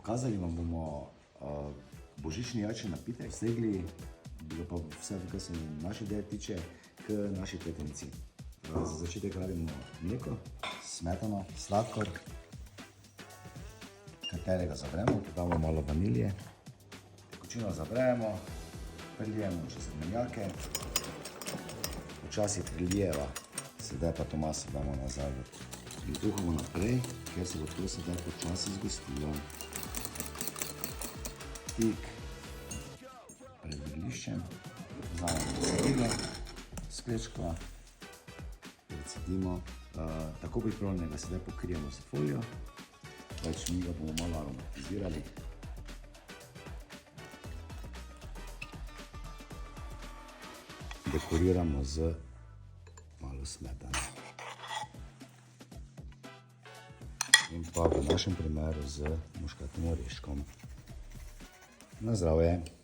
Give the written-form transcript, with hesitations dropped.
Pokazali vam bomo božični jajčni napitek, segli pa vse, kar se naše ideje tiče, k naši petenci. Za začetek rabimo mleko, smetano, sladkor, katerega zavremo, dodamo malo vanilije, tekočino zavremo, prelijemo čez rumenjake, včasih prelijeva, sedaj pa to maso damo nazaj in kuhamo naprej, ker se bo to sedaj počasi zgostilo. Tik pred vreliščem, vzamemo cedilo, sklečko, recedimo, tako pripravljenega sedaj pokrijemo s folijo, pač mi ga bomo malo aromatizirali. Dekoriramo z malo smetane. In pa v našem primeru z muškatnim oreškom. Na zdravje!